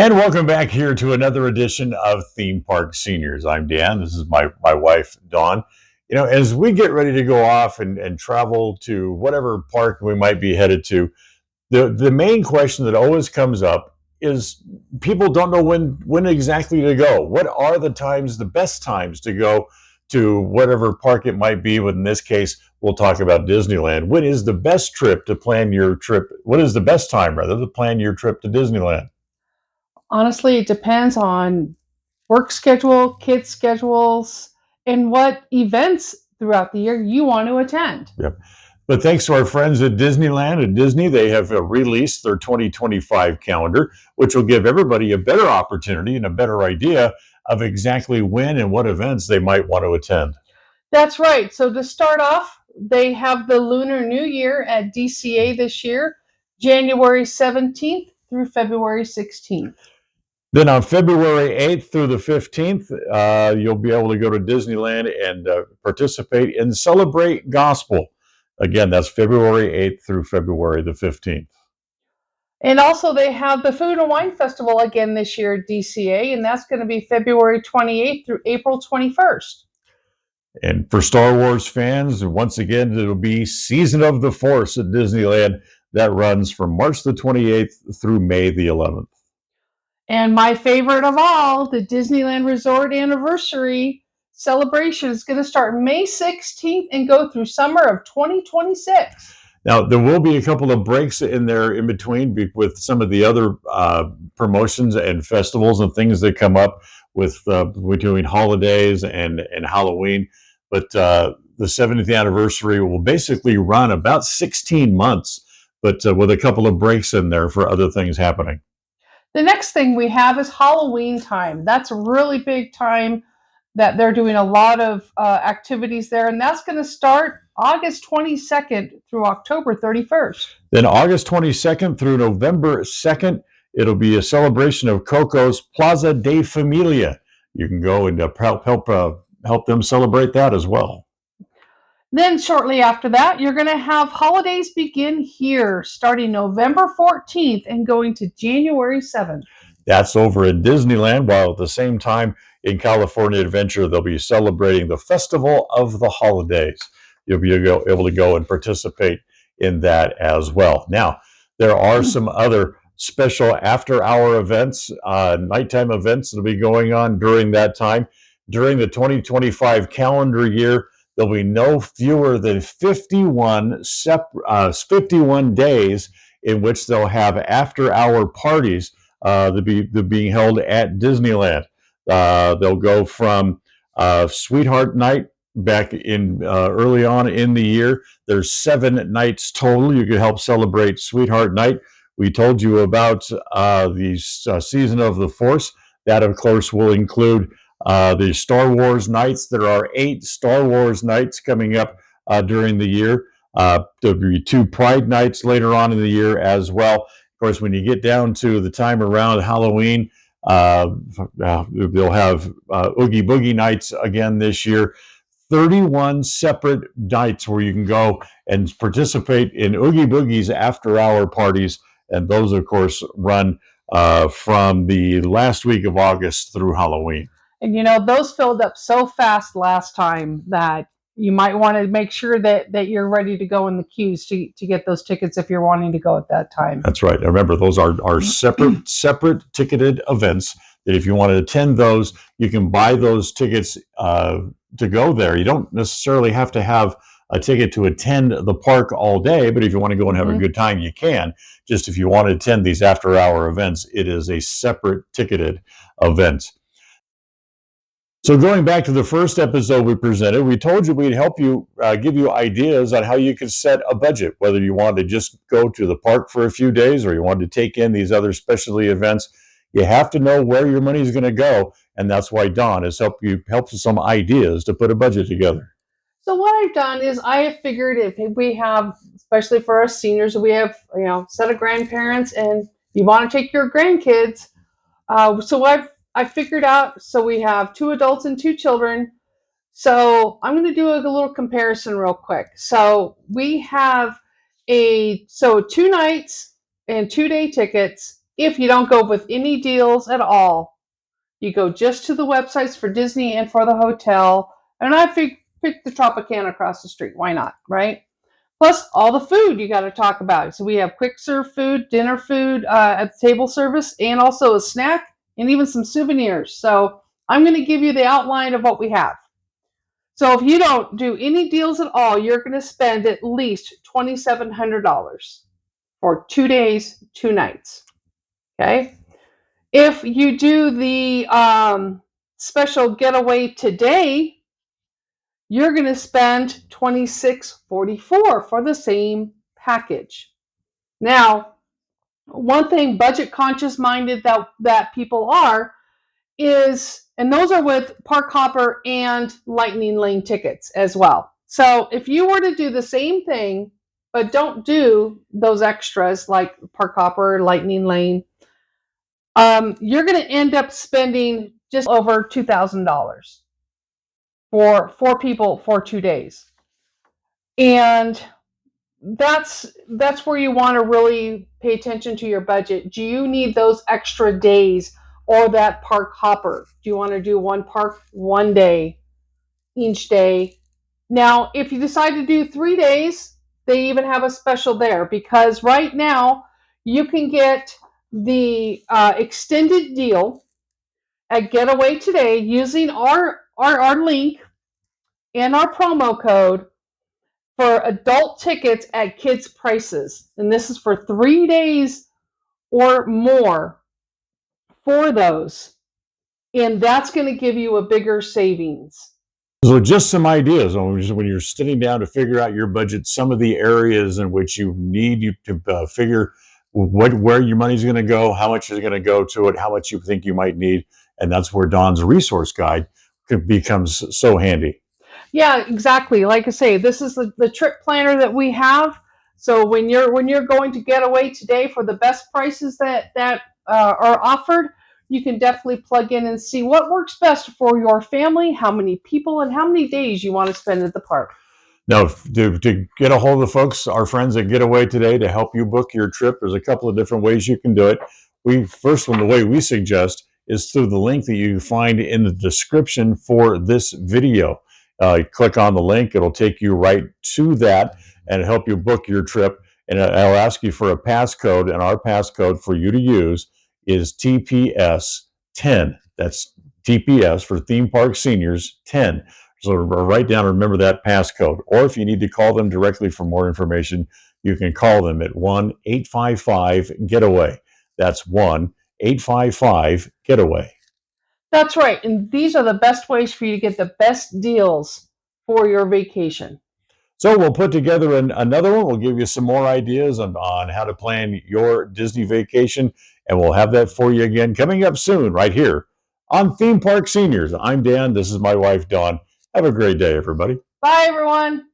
And welcome back here to another edition of Theme Park Seniors. I'm Dan. This is my wife, Dawn. As we get ready to go off and travel to whatever park we might be headed to, the main question that always comes up is people don't know when exactly to go. What are the best times to go to whatever park it might be? But in this case, we'll talk about Disneyland. When is the best trip to plan your trip? What is the best time, rather, to plan your trip to Disneyland? Honestly, it depends on work schedule, kids' schedules, and what events throughout the year you want to attend. Yep. But thanks to our friends at Disneyland and Disney, they have released their 2025 calendar, which will give everybody a better opportunity and a better idea of exactly when and what events they might want to attend. That's right. So to start off, they have the Lunar New Year at DCA this year, January 17th through February 16th. Then on February 8th through the 15th, you'll be able to go to Disneyland and participate in Celebrate Gospel. Again, that's February 8th through February the 15th. And also, they have the Food and Wine Festival again this year at DCA, and that's going to be February 28th through April 21st. And for Star Wars fans, once again, it'll be Season of the Force at Disneyland. That runs from March the 28th through May the 11th. And my favorite of all, the Disneyland Resort Anniversary celebration is going to start May 16th and go through summer of 2026. Now, there will be a couple of breaks in there in between with some of the other promotions and festivals and things that come up with between holidays and Halloween. But the 70th anniversary will basically run about 16 months, but with a couple of breaks in there for other things happening. The next thing we have is Halloween time. That's a really big time that they're doing a lot of activities there, and that's going to start August 22nd through October 31st. Then August 22nd through November 2nd, it'll be a celebration of Coco's Plaza de Familia. You can go and help them celebrate that as well. Then shortly after that, you're going to have Holidays Begin Here, starting November 14th and going to January 7th. That's over at Disneyland, while at the same time in California Adventure, they'll be celebrating the Festival of the Holidays. You'll be able to go and participate in that as well. Now, there are some other special after-hour events, nighttime events that will be going on during that time. During the 2025 calendar year, there'll be no fewer than 51 days in which they'll have after-hour parties that being held at Disneyland. They'll go from Sweetheart Night back in early on in the year. There's 7 nights total. You can help celebrate Sweetheart Night. We told you about the Season of the Force. That, of course, will include the Star Wars nights. There are 8 Star Wars nights coming up during the year. There'll be 2 Pride nights later on in the year as well. Of course, when you get down to the time around Halloween, they'll have Oogie Boogie nights again this year. 31 separate nights where you can go and participate in Oogie Boogie's after-hour parties. And those, of course, run from the last week of August through Halloween. And those filled up so fast last time that you might want to make sure that you're ready to go in the queues to get those tickets if you're wanting to go at that time. That's right. Remember, those are separate ticketed events that if you want to attend those, you can buy those tickets to go there. You don't necessarily have to have a ticket to attend the park all day, but if you want to go and have a good time, you can. Just if you want to attend these after-hour events, it is a separate ticketed event. So going back to the first episode we presented, we told you we'd help you, give you ideas on how you could set a budget, whether you want to just go to the park for a few days or you want to take in these other specialty events. You have to know where your money is going to go, and that's why Dawn has helped with some ideas to put a budget together. So what I've done is I have figured if we have, especially for us seniors, we have a set of grandparents, and you want to take your grandkids. So I figured out, so we have 2 adults and 2 children. So I'm going to do a little comparison real quick. So we have 2 nights and 2-day tickets If you don't go with any deals at all, you go just to the websites for Disney and for the hotel. And I picked the Tropicana across the street. Why not, right? Plus all the food you got to talk about. So we have quick serve food, dinner food at the table service, and also a snack and even some souvenirs. So I'm going to give you the outline of what we have. So if you don't do any deals at all, you're going to spend at least $2,700 for 2 days, 2 nights. Okay. If you do the special getaway today, you're going to spend $2,644 for the same package. Now, one thing budget conscious minded that people are is, and those are with Park Hopper and Lightning Lane tickets as well. So if you were to do the same thing, but don't do those extras like Park Hopper, Lightning Lane, you're going to end up spending just over $2,000 for 4 people for 2 days. And that's where you want to really pay attention to your budget. Do you need those extra days or that park hopper? Do you want to do one park one day each day? Now, if you decide to do 3 days, they even have a special there, because right now you can get the extended deal at Getaway Today using our link and our promo code for adult tickets at kids' prices. And this is for 3 days or more for those. And that's going to give you a bigger savings. So just some ideas on when you're sitting down to figure out your budget, some of the areas in which you need to figure where your money's going to go, how much is going to go to it, how much you think you might need. And that's where Don's resource guide becomes so handy. Yeah, exactly. Like I say, this is the trip planner that we have. So when you're going to Getaway Today for the best prices that are offered, you can definitely plug in and see what works best for your family, how many people, and how many days you want to spend at the park. Now, to get a hold of the folks, our friends at Getaway Today, to help you book your trip, there's a couple of different ways you can do it. The way we suggest is through the link that you find in the description for this video. Click on the link, it'll take you right to that and help you book your trip. And I'll ask you for a passcode, and our passcode for you to use is TPS 10. That's TPS for Theme Park Seniors 10. So write down and remember that passcode. Or if you need to call them directly for more information, you can call them at 1-855-GETAWAY. That's 1-855-GETAWAY. That's right. And these are the best ways for you to get the best deals for your vacation. So we'll put together another one. We'll give you some more ideas on how to plan your Disney vacation. And we'll have that for you again coming up soon right here on Theme Park Seniors. I'm Dan. This is my wife, Dawn. Have a great day, everybody. Bye, everyone.